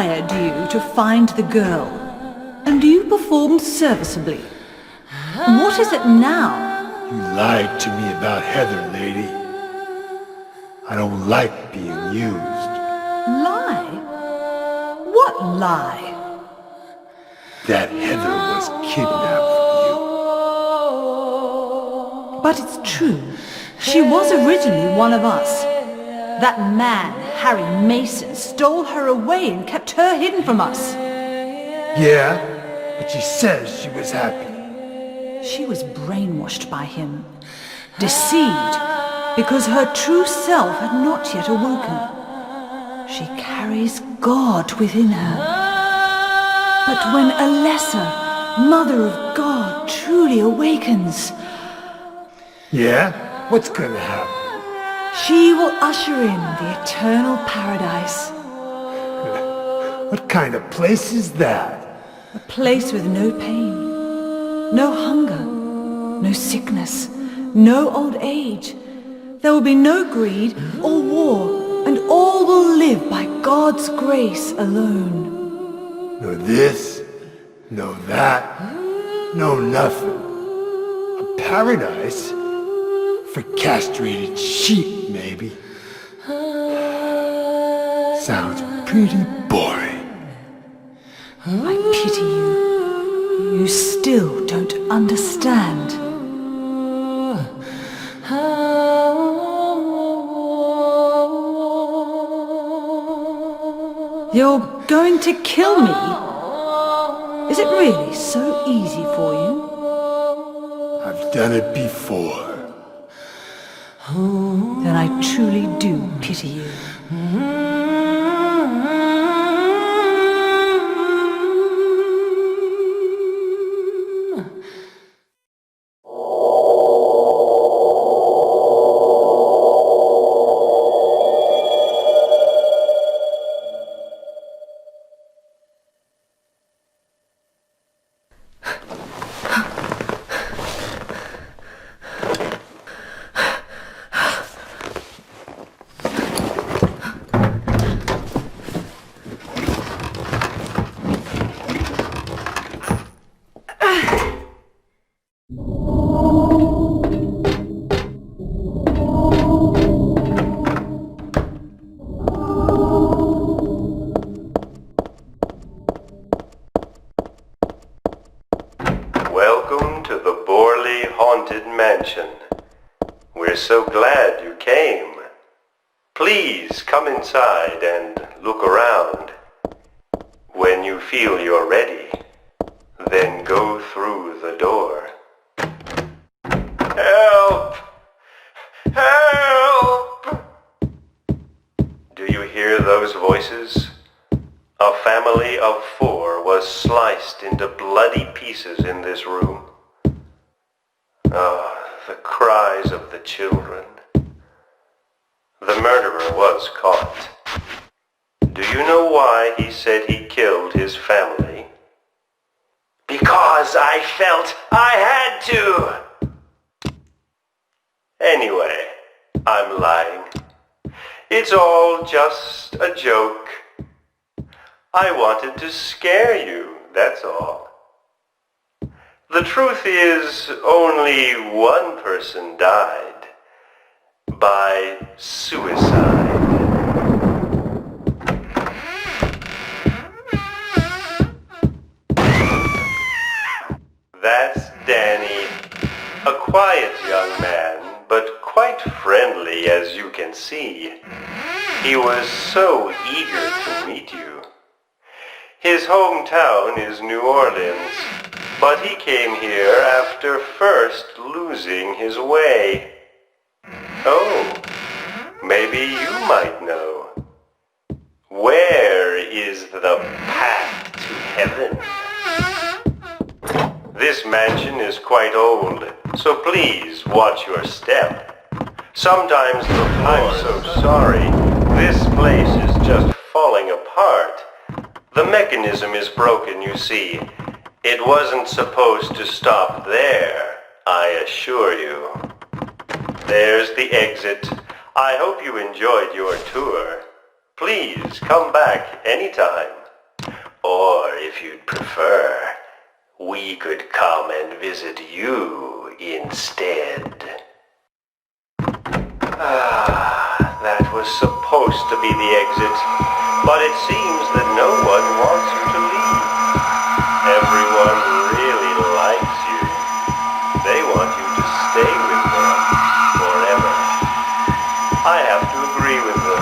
hired you to find the girl, and you performed serviceably. What is it now? You lied to me about Heather, lady. I don't like being used. Lie? What lie? That Heather was kidnapped from you. But it's true. She was originally one of us. That man, Harry Mason, stole her away and kept her hidden from us. Yeah, but she says she was happy. She was brainwashed by him, deceived, because her true self had not yet awoken. She carries God within her. But when a lesser, Mother of God, truly awakens... Yeah? What's gonna happen? She will usher in the eternal paradise. What kind of place is that? A place with no pain, no hunger, no sickness, no old age. There will be no greed or war, and all will live by God's grace alone. No this, no that, no nothing. A paradise? For castrated sheep, maybe. Sounds pretty boring. I pity you. You still don't understand. You're going to kill me? Is it really so easy for you? I've done it before. Then I truly do pity you. Welcome to the Borley Haunted Mansion. We're so glad you came. Please come inside and look around. When you feel you're ready, then go through the door. Help! Help! Do you hear those voices? A family of 4 was sliced into bloody pieces in this room. Ah, the cries of the children. The murderer was caught. Do you know why he said he killed his family? Because I felt I had to! Anyway, I'm lying. It's all just a joke. I wanted to scare you, that's all. The truth is, only one person died. By suicide. That's Danny. A quiet young man, but quite friendly as you can see. He was so eager to meet you. His hometown is New Orleans, but he came here after first losing his way. Oh, maybe you might know. Where is the path to heaven? This mansion is quite old, so please watch your step. Sometimes I'm so sorry. This place is just falling apart. The mechanism is broken, you see. It wasn't supposed to stop there, I assure you. There's the exit. I hope you enjoyed your tour. Please come back anytime. Or if you'd prefer, we could come and visit you instead. That was supposed to be the exit, but it seems that no one wants you to leave. Everyone really likes you. They want you to stay with them forever. I have to agree with them.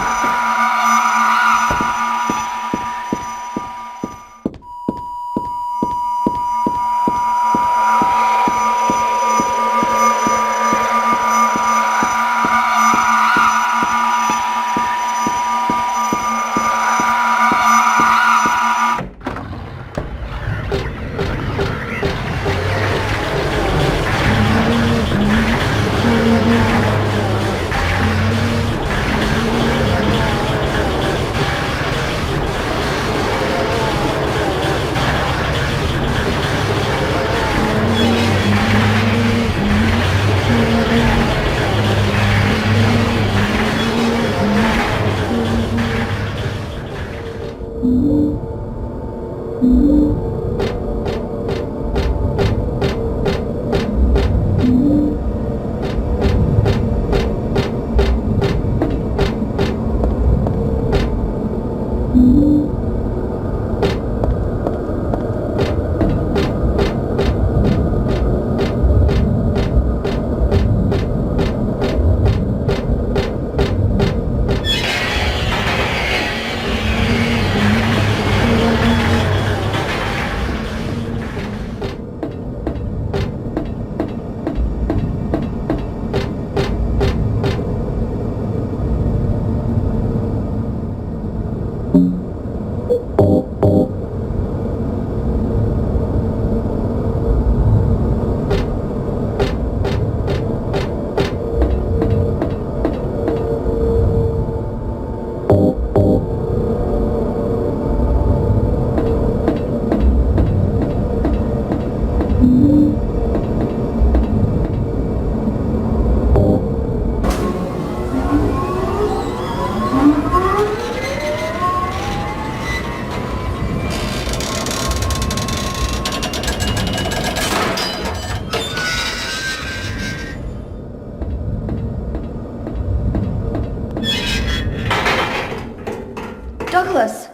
Douglas!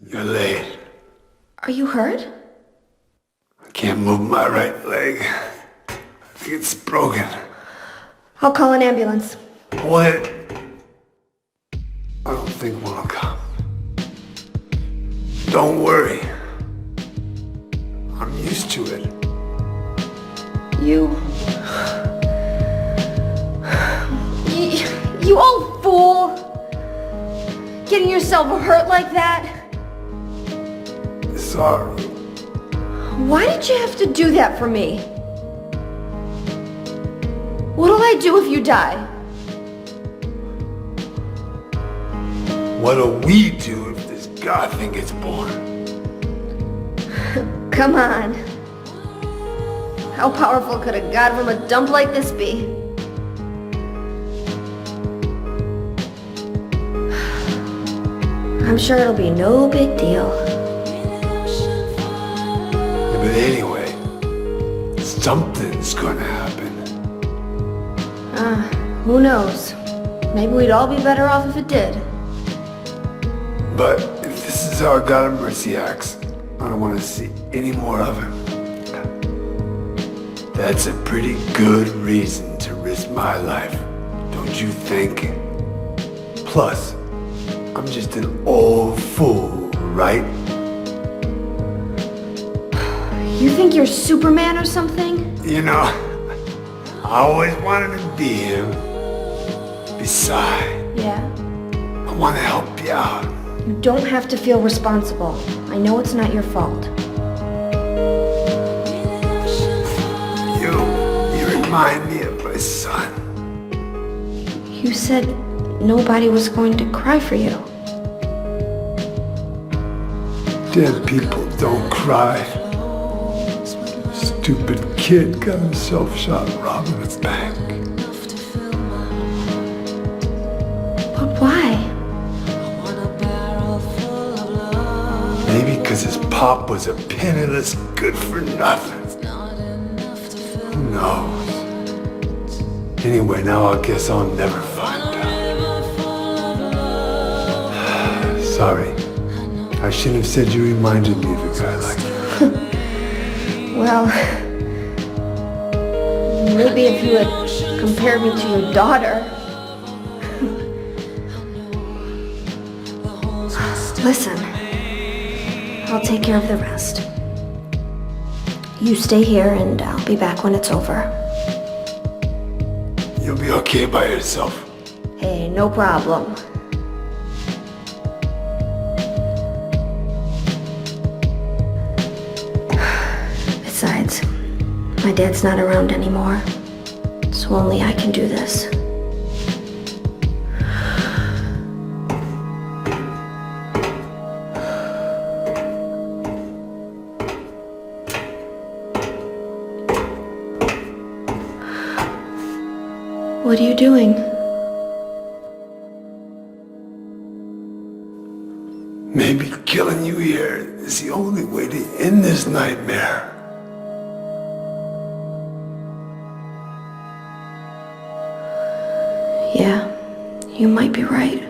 You're late. Are you hurt? I can't move my right leg. I think it's broken. I'll call an ambulance. What? I don't think one will come. Don't worry. I'm used to it. You old fool! Getting yourself hurt like that? Sorry. Why did you have to do that for me? What'll I do if you die? What'll we do if this god thing gets born? Come on. How powerful could a god from a dump like this be? I'm sure it'll be no big deal. Yeah, but anyway, something's gonna happen. Who knows? Maybe we'd all be better off if it did. But if this is our God of Mercy acts, I don't want to see any more of him. That's a pretty good reason to risk my life, don't you think? Plus, I'm just an old fool, right? You think you're Superman or something? You know, I always wanted to be him. Besides, Yeah. I want to help you out. You don't have to feel responsible. I know it's not your fault. You remind me of my son. You said nobody was going to cry for you. Dead people don't cry. Stupid kid got himself shot robbing a bank. But why? Maybe because his pop was a penniless good-for-nothing. Who knows? Anyway, now I guess I'll never find out. Sorry. I shouldn't have said you reminded me of a guy like you. Well, maybe if you had compared me to your daughter. Listen, I'll take care of the rest. You stay here and I'll be back when it's over. You'll be okay by yourself. Hey, no problem. Besides, my dad's not around anymore, so only I can do this. What are you doing? Maybe killing you here is the only way to end this nightmare. Yeah, you might be right.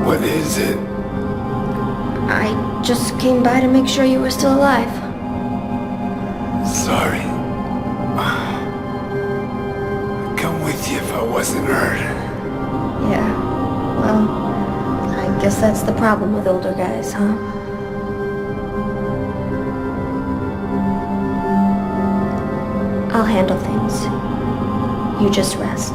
What is it? I just came by to make sure you were still alive. Sorry. I'd come with you if I wasn't hurt. Yeah, well, I guess that's the problem with older guys, huh? I'll handle things. You just rest.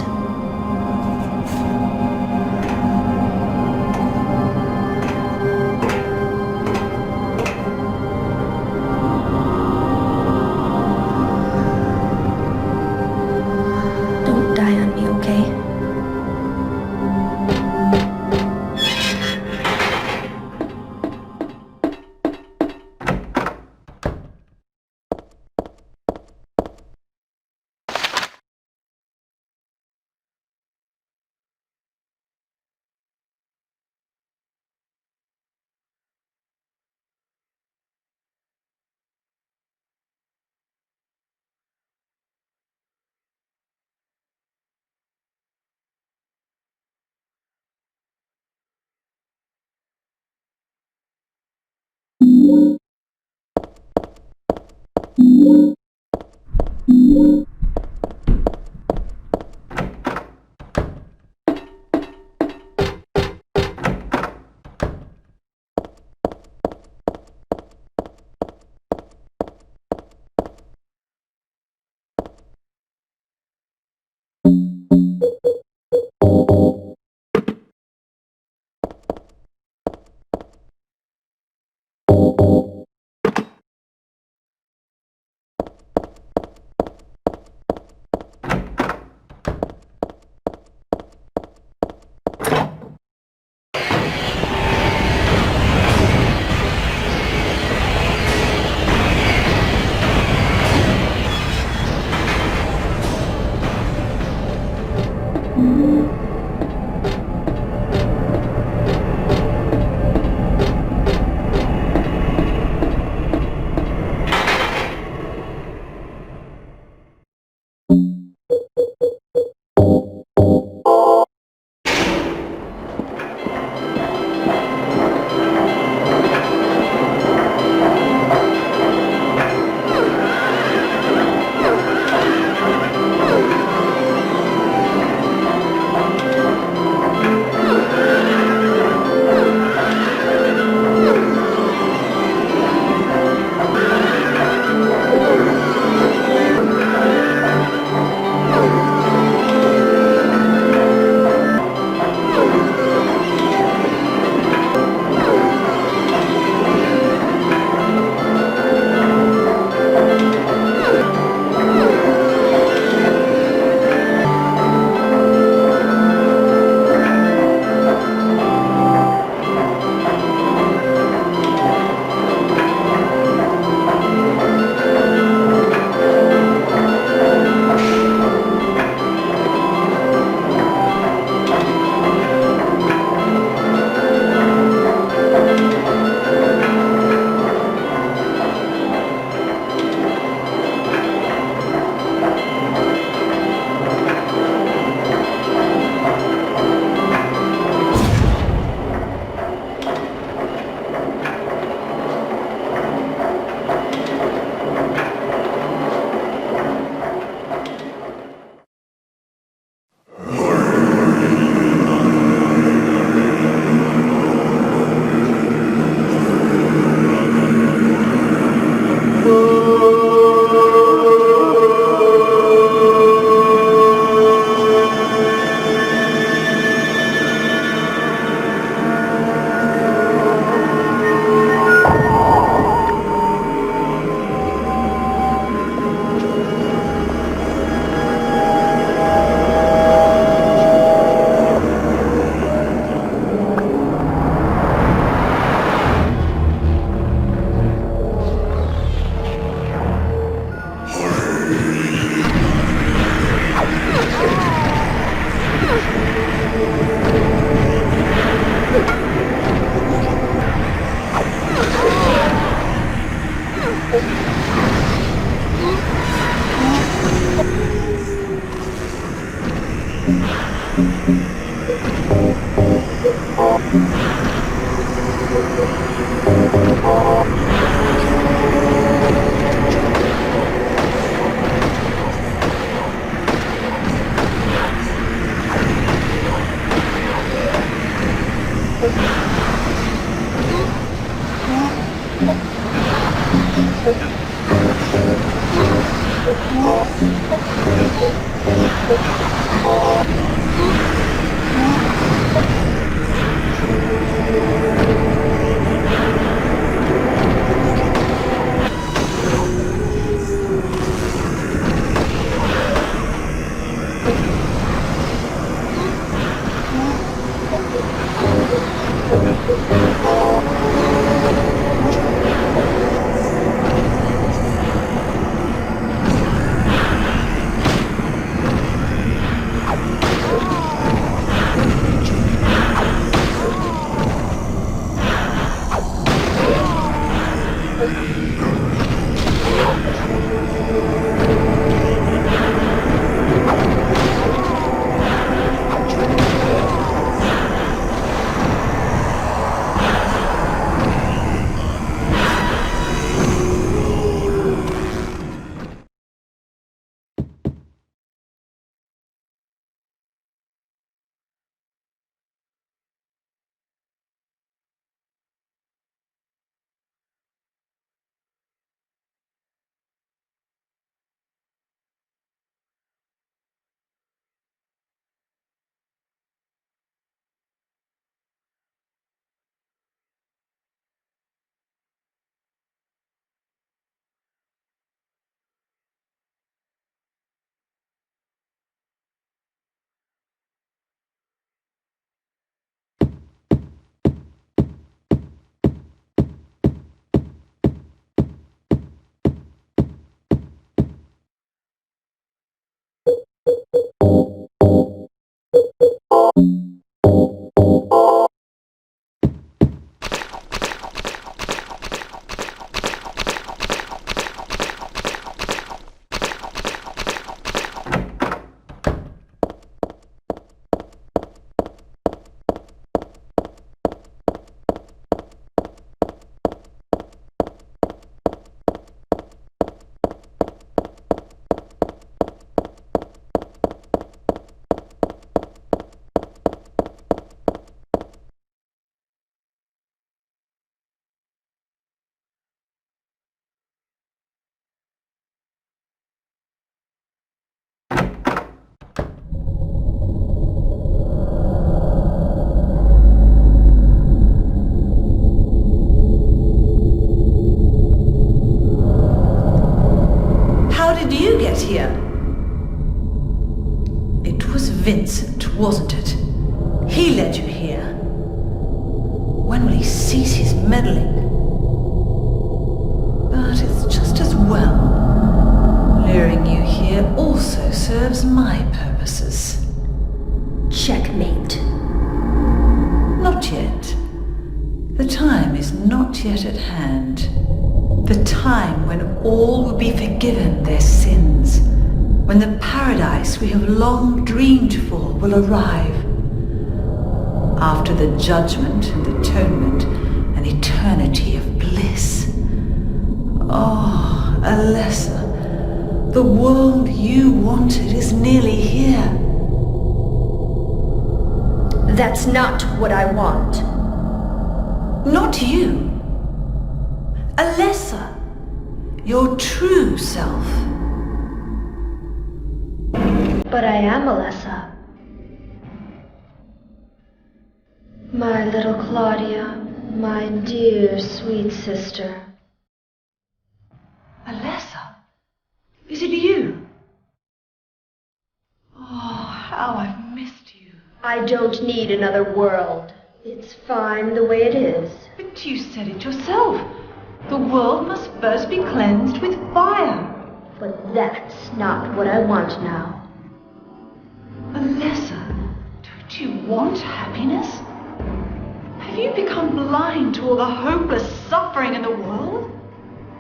here. It was Vincent, wasn't it? He led you here. When will he cease his meddling? But it's just as well. Luring you here also serves my purposes. Checkmate. Not yet. The time is not yet at hand. The time when all will be forgiven their sins. When the paradise we have long dreamed for will arrive. After the judgment and atonement, an eternity of bliss. Oh, Alessa, the world you wanted is nearly here. That's not what I want. Not you. Alessa, your true self. But I am Alessa. My little Claudia, my dear sweet sister. Alessa, is it you? Oh, how I've missed you. I don't need another world. It's fine the way it is. But you said it yourself. The world must first be cleansed with fire. But that's not what I want now. Alessa, don't you want happiness? Have you become blind to all the hopeless suffering in the world?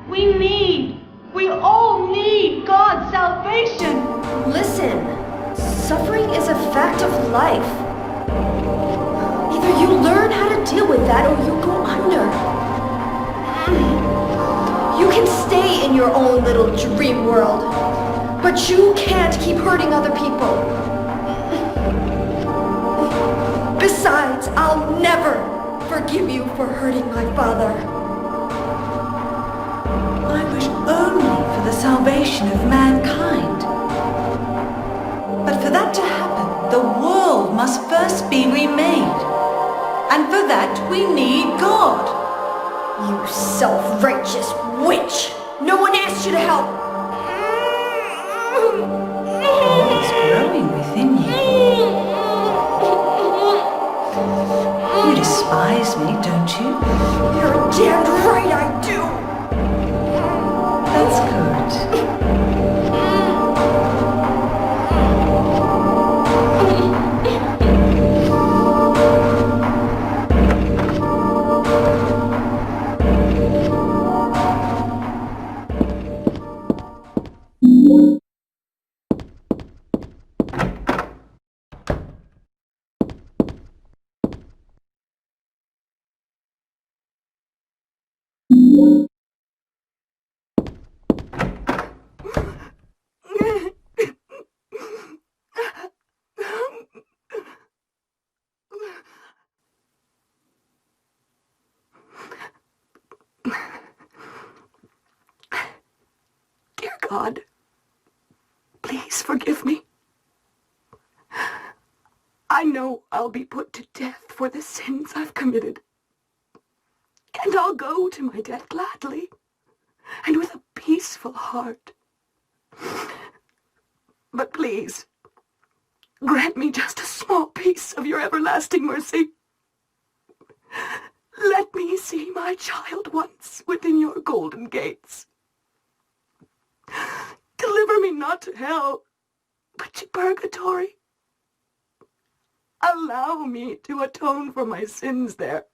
We all need God's salvation. Listen, suffering is a fact of life. Either you learn how to deal with that or you'll go under. You can stay in your own little dream world, but you can't keep hurting other people. Besides, I'll never forgive you for hurting my father. I wish only for the salvation of mankind. But for that to happen, the world must first be remade. And for that, we need God. You self-righteous witch! No one asked you to help! What's growing within you? You despise me, don't you? You're damned right I do! That's good. Dear God, please forgive me. I know I'll be put to death for the sins I've committed. And I'll go to my death gladly and with a peaceful heart. But please, grant me just a small piece of your everlasting mercy. Let me see my child once within your golden gates. Deliver me not to hell, but to purgatory. Allow me to atone for my sins there.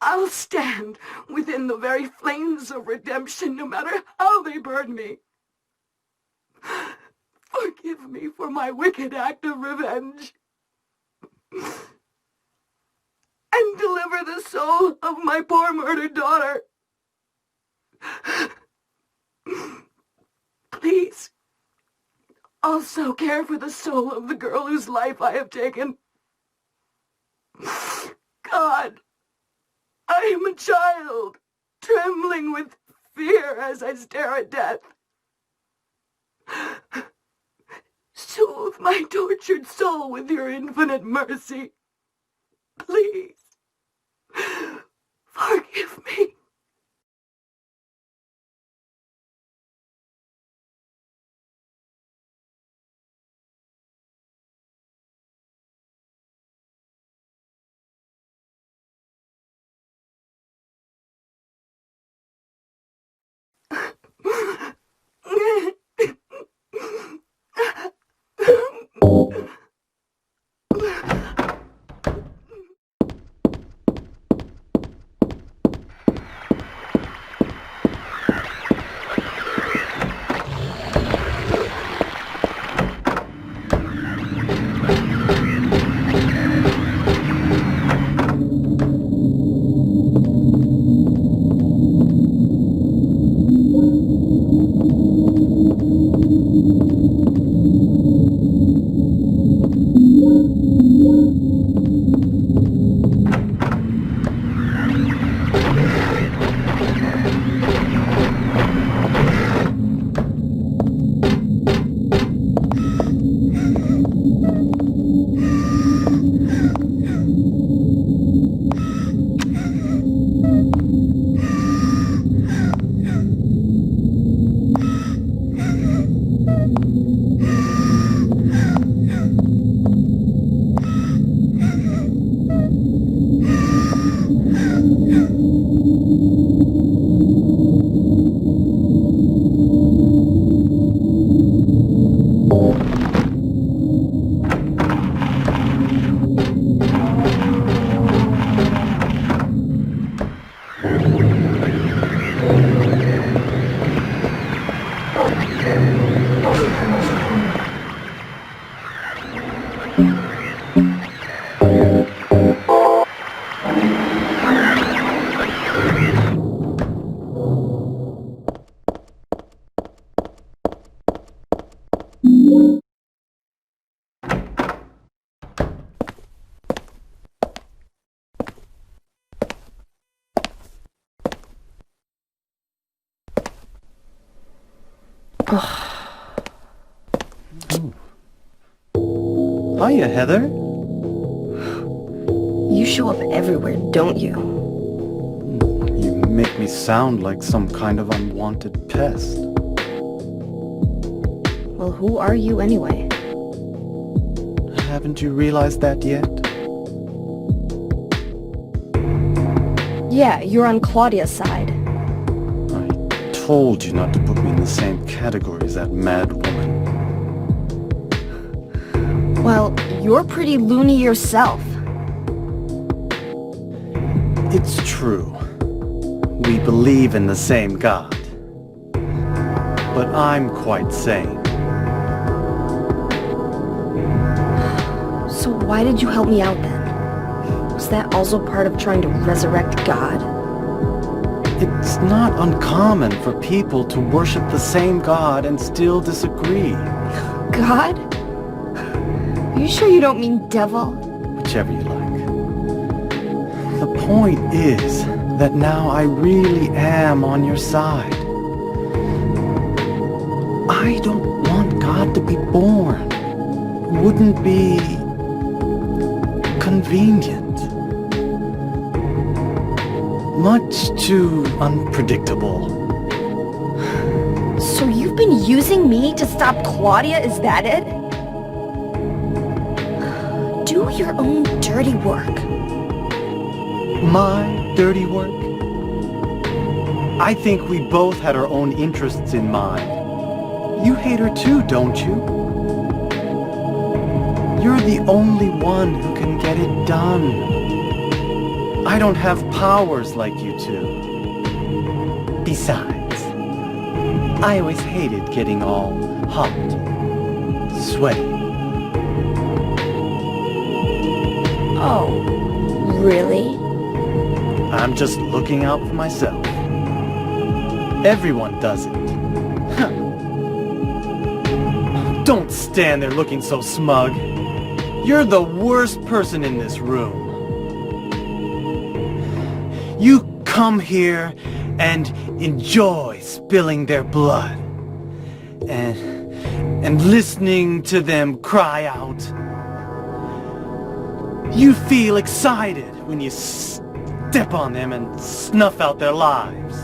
I'll stand within the very flames of redemption, no matter how they burn me. Forgive me for my wicked act of revenge. And deliver the soul of my poor murdered daughter. Please, also care for the soul of the girl whose life I have taken. God, I am a child, trembling with fear as I stare at death. Soothe my tortured soul with your infinite mercy. Please, forgive me. Hiya, Heather. You show up everywhere, don't you? You make me sound like some kind of unwanted pest. Well, who are you anyway? Haven't you realized that yet? Yeah, you're on Claudia's side. I told you not to put me in the same category as that mad woman. Well, you're pretty loony yourself. It's true. We believe in the same God. But I'm quite sane. So why did you help me out then? Was that also part of trying to resurrect God? It's not uncommon for people to worship the same God and still disagree. God? Are you sure you don't mean devil? Whichever you like. The point is that now I really am on your side. I don't want God to be born. It wouldn't be convenient. Much too unpredictable. So you've been using me to stop Claudia, is that it? Do your own dirty work. My dirty work? I think we both had our own interests in mind. You hate her too, don't you? You're the only one who can get it done. I don't have powers like you two. Besides, I always hated getting all hot, sweaty. Oh, really? I'm just looking out for myself. Everyone does it. Huh. Don't stand there looking so smug. You're the worst person in this room. You come here and enjoy spilling their blood. And listening to them cry out. You feel excited when you step on them and snuff out their lives.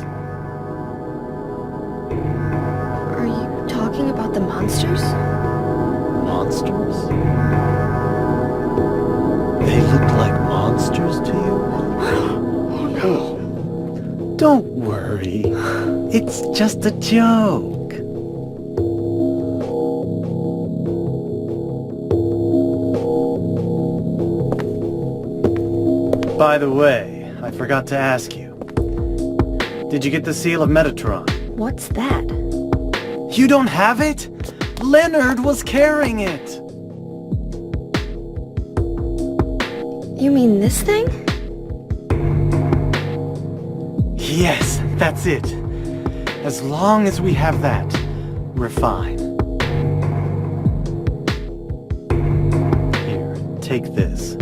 Are you talking about the monsters? Monsters? They look like monsters to you? Oh no. Don't worry. It's just a joke. By the way, I forgot to ask you. Did you get the seal of Metatron? What's that? You don't have it? Leonard was carrying it. You mean this thing? Yes, that's it. As long as we have that, we're fine. Here, take this.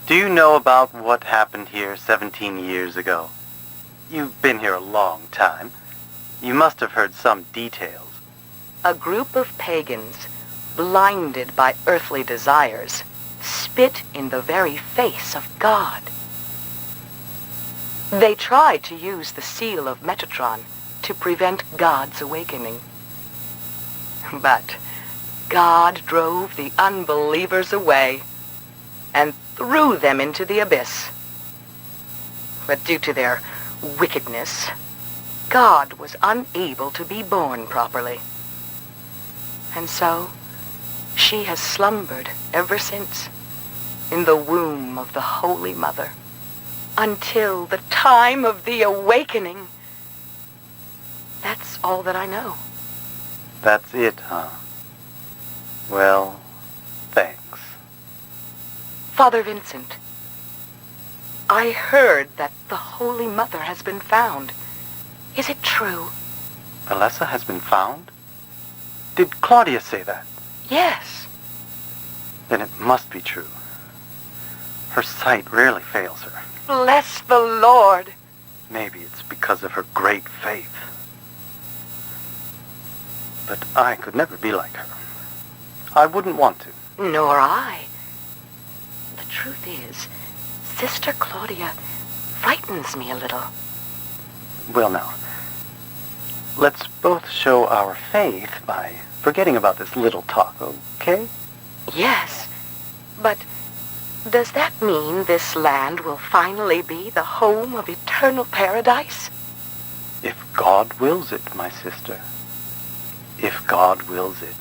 Do you know about what happened here 17 years ago? You've been here a long time. You must have heard some details. A group of pagans, blinded by earthly desires, spit in the very face of God. They tried to use the seal of Metatron to prevent God's awakening. But God drove the unbelievers away and threw them into the abyss. But due to their wickedness, God was unable to be born properly. And so, she has slumbered ever since in the womb of the Holy Mother until the time of the awakening. That's all that I know. That's it, huh? Well, thanks. Father Vincent, I heard that the Holy Mother has been found. Is it true? Alessa has been found? Did Claudia say that? Yes. Then it must be true. Her sight rarely fails her. Bless the Lord. Maybe it's because of her great faith. But I could never be like her. I wouldn't want to. Nor I. The truth is, Sister Claudia frightens me a little. Well now, let's both show our faith by forgetting about this little talk, okay? Yes, but does that mean this land will finally be the home of eternal paradise? If God wills it, my sister. If God wills it.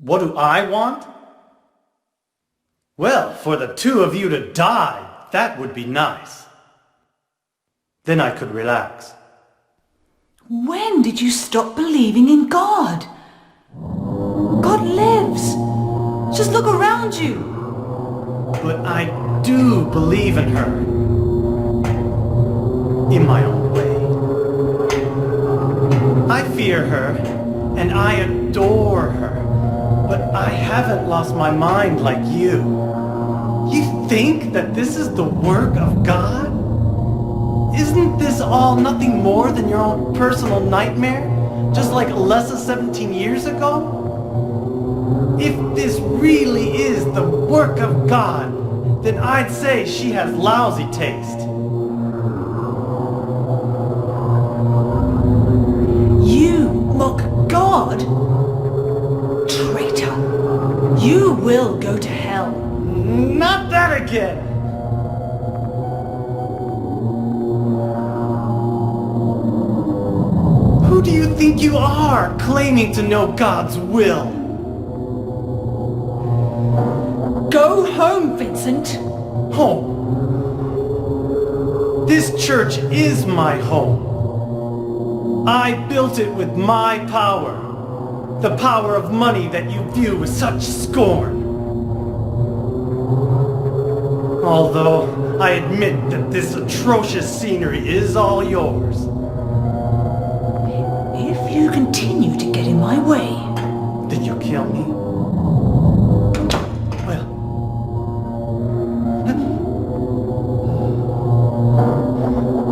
What do I want? Well, for the two of you to die, that would be nice. Then I could relax. When did you stop believing in God? God lives. Just look around you. But I do believe in her. In my own way. I fear her, and I adore her. But I haven't lost my mind like you. You think that this is the work of God? Isn't this all nothing more than your own personal nightmare? Just like Alessa 17 years ago? If this really is the work of God, then I'd say she has lousy taste. You mock God? Traitor! You will go to hell. Not that again! Who do you think you are, claiming to know God's will? Go home, Vincent. Home. This church is my home. I built it with my power. The power of money that you view with such scorn. Although I admit that this atrocious scenery is all yours. If you continue to get in my way... Did you kill me?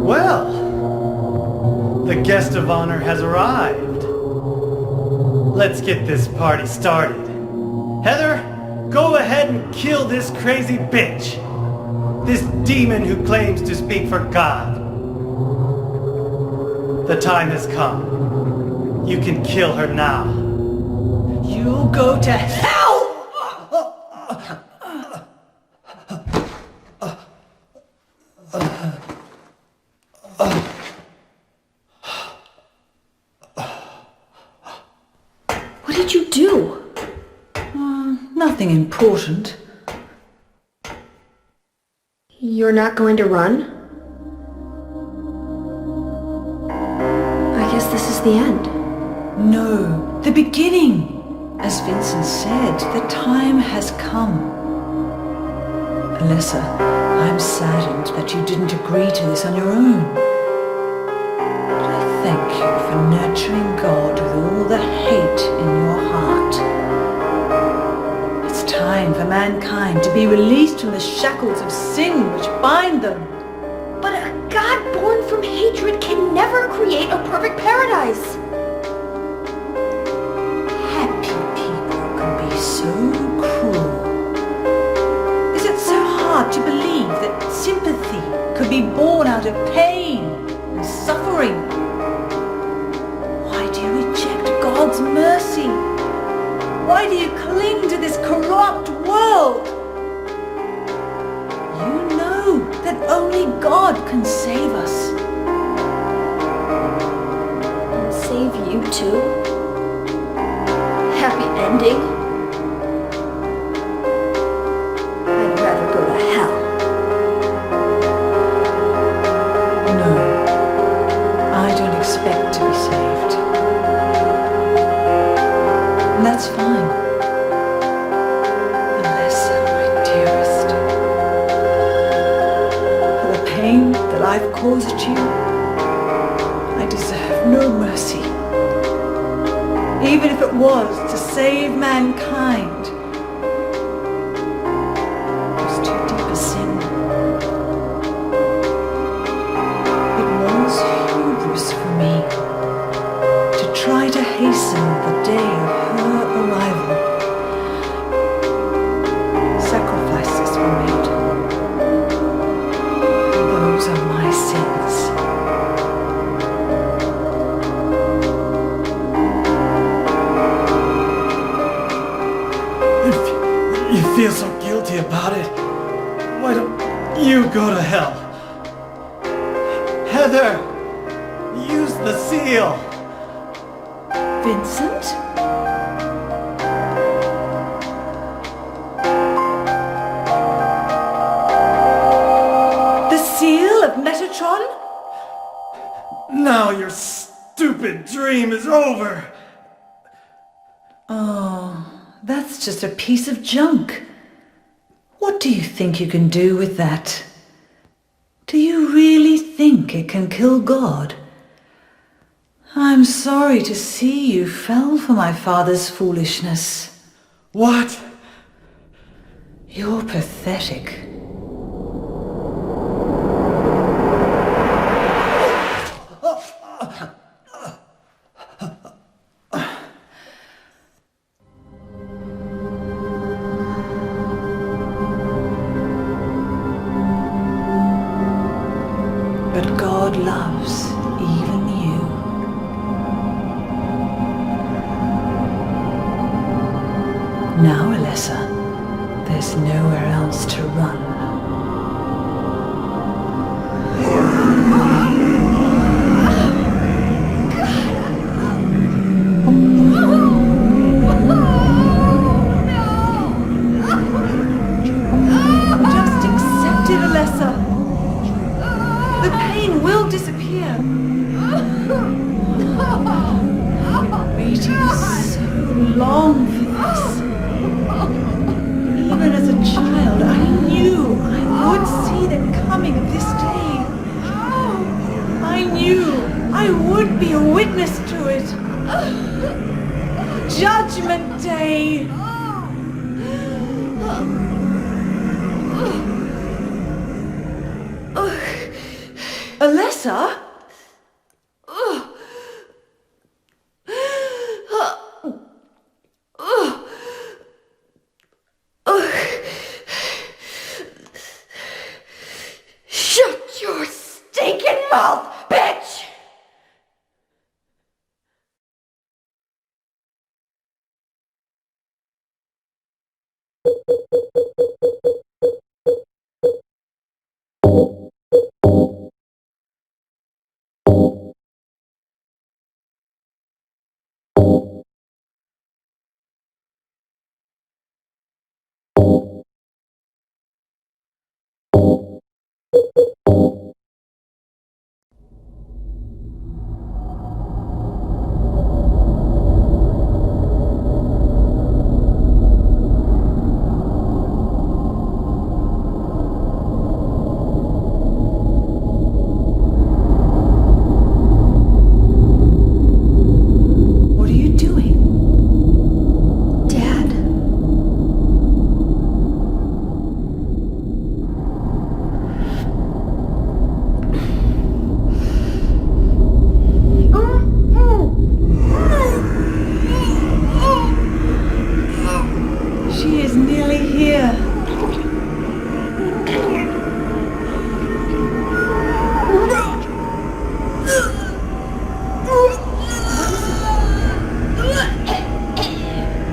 Well, the guest of honor has arrived. Let's get this party started. Heather, go ahead and kill this crazy bitch. This demon who claims to speak for God. The time has come. You can kill her now. You'll go to hell! What did you do? Nothing important. You're not going to run? I guess this is the end. No, the beginning. As Vincent said, the time has come. Alessa, I'm saddened that you didn't agree to this on your own. But I thank you for nurturing God with all the hate in your heart. It's time for mankind to be released from the shackles of sin which bind them. But a God born from hatred can never create a perfect paradise. Happy people can be so cruel. Is it so hard to believe that sympathy could be born out of pain and suffering? Why do you reject God's mercy? Why do you cling to this corrupt world? You know that only God can save us. And save you too? Happy ending? I'd rather go to hell. No, I don't expect to be saved. And that's fine. Alessa, my dearest. For the pain that I've caused you, I deserve no mercy. Even if it was to save mankind. It was too deep a sin. It was hubris for me to try to hasten the day of her arrival. Sacrifices were made. And those are my sins. You feel so guilty about it. Why don't you go to hell? Heather, use the seal. Vincent? The seal of Metatron? Now your stupid dream is over. Oh, that's just a piece of junk. What do you think you can do with that? Do you really think it can kill God? I'm sorry to see you fell for my father's foolishness. What? You're pathetic. But God loves even you. Now, Alessa, there's nowhere else to run. Just accept it, Alessa. The pain will disappear. I've been waiting so long for this. Even as a child, I knew I would see the coming of this day. I knew I would be a witness to it. Judgment Day. Alessa? Shut your stinking mouth, bitch! What are you doing? Dad. She is nearly here.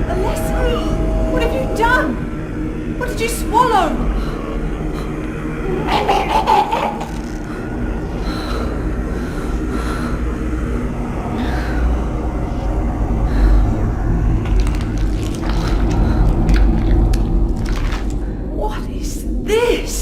Alessa, what have you done? What did you swallow? What is this?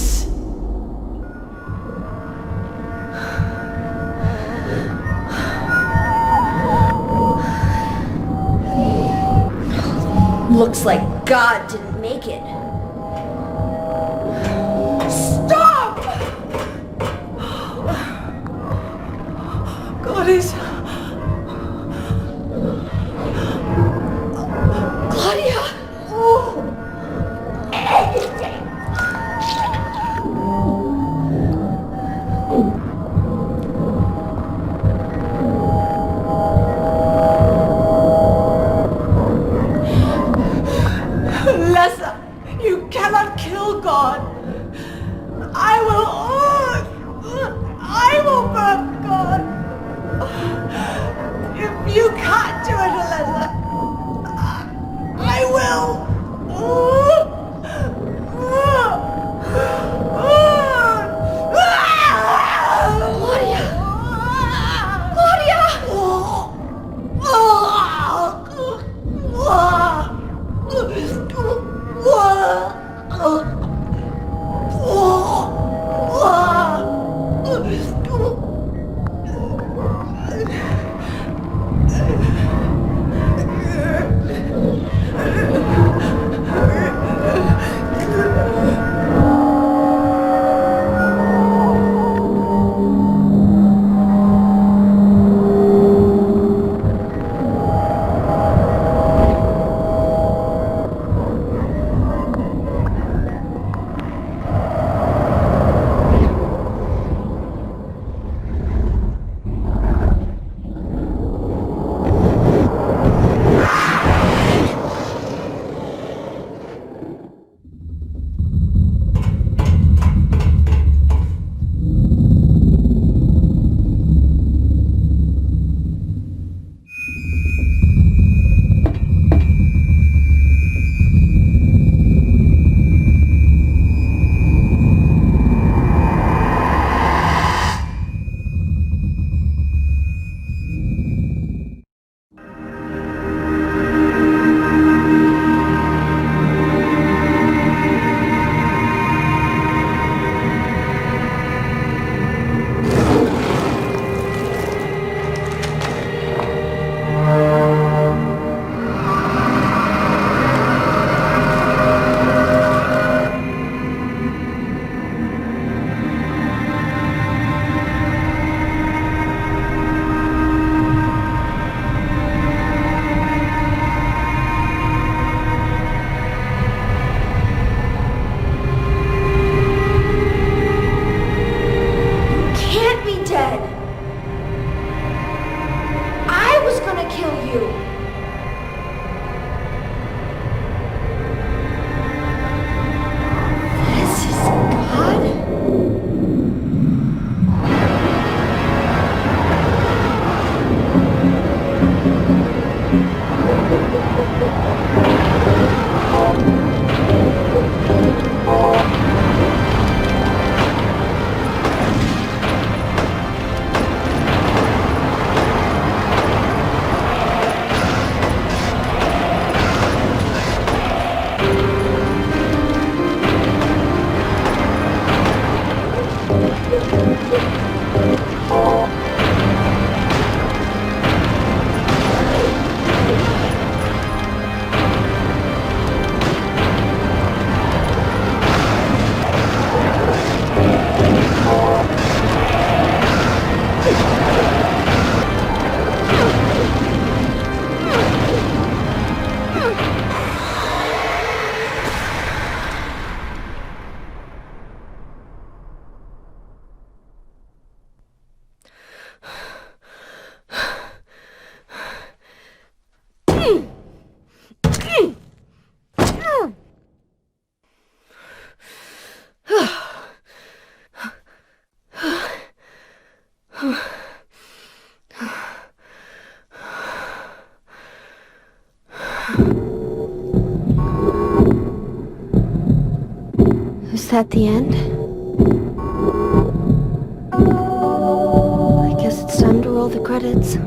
Looks like God didn't make it. Stop! God is... Claudia! Alessa, you cannot kill God. I will burn God. If you can't do it, Alessa, I will. Claudia! Is that the end? I guess it's time to roll the credits.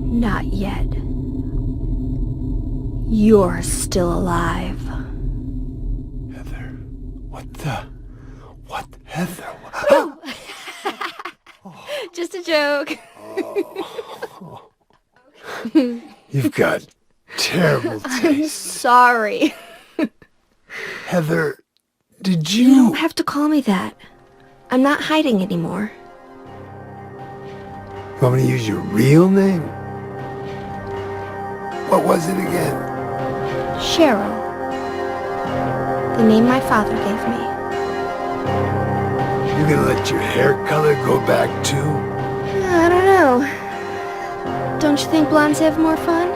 Not yet. You're still alive. Heather, what, Heather? Just a joke. You've got terrible taste. Sorry. Heather, did You you... don't have to call me that. I'm not hiding anymore. You want me to use your real name? What was it again? Cheryl. The name my father gave me. You gonna let your hair color go back too? I don't know. Don't you think blondes have more fun?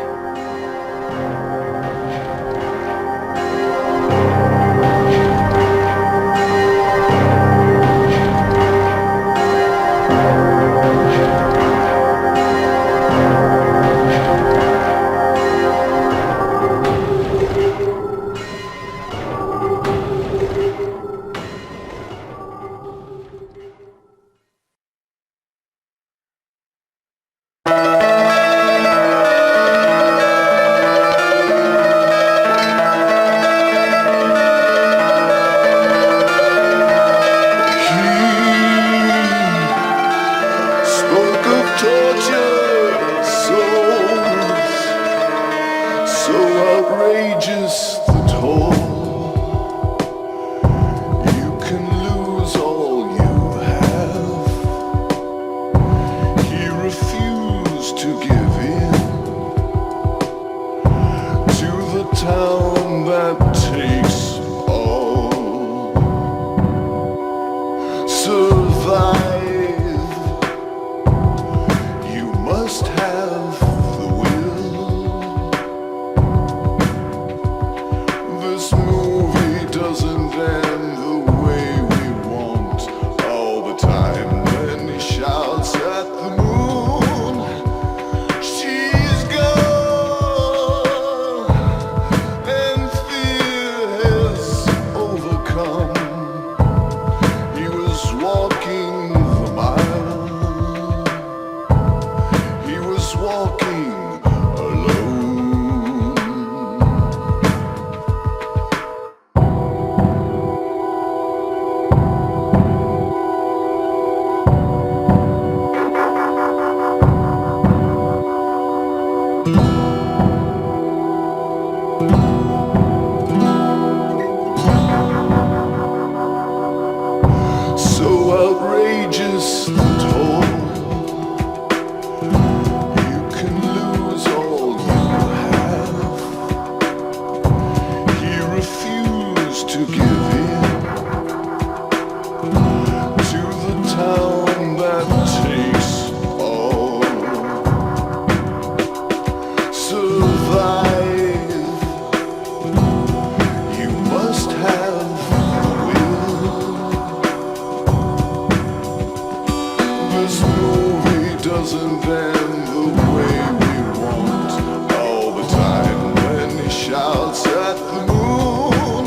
doesn't end the way we want. All the time when he shouts at the moon,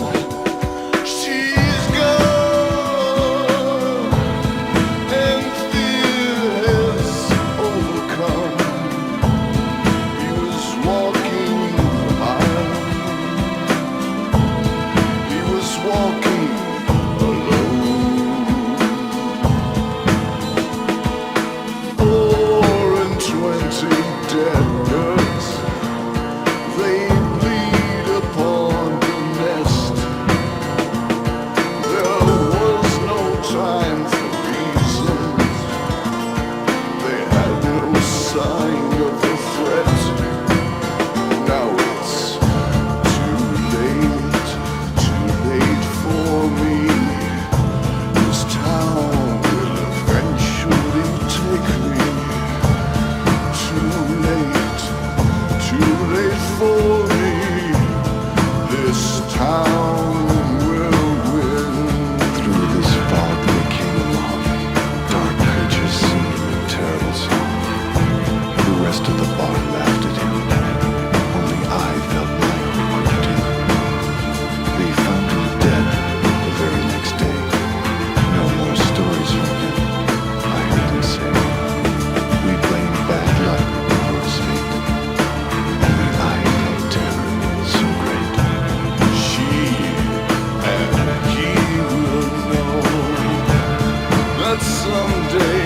she's gone, and fear has overcome. He was walking the mile. He was walking alone. 420 dead birds, they bleed upon the nest. There was no time for reasons. They had no sign of the threat. Now it's too late for me. This town will eventually take me. Too late for me. This town will win. Through this fog they came along. Dark creatures singing a terrible song. The rest of the bar laughed at him. Only I felt my heart gripped him. They found him dead the very next day. No more stories from him, I heard him say. We blamed bad luck for his fate. Only I felt terror so great. She and he will know that someday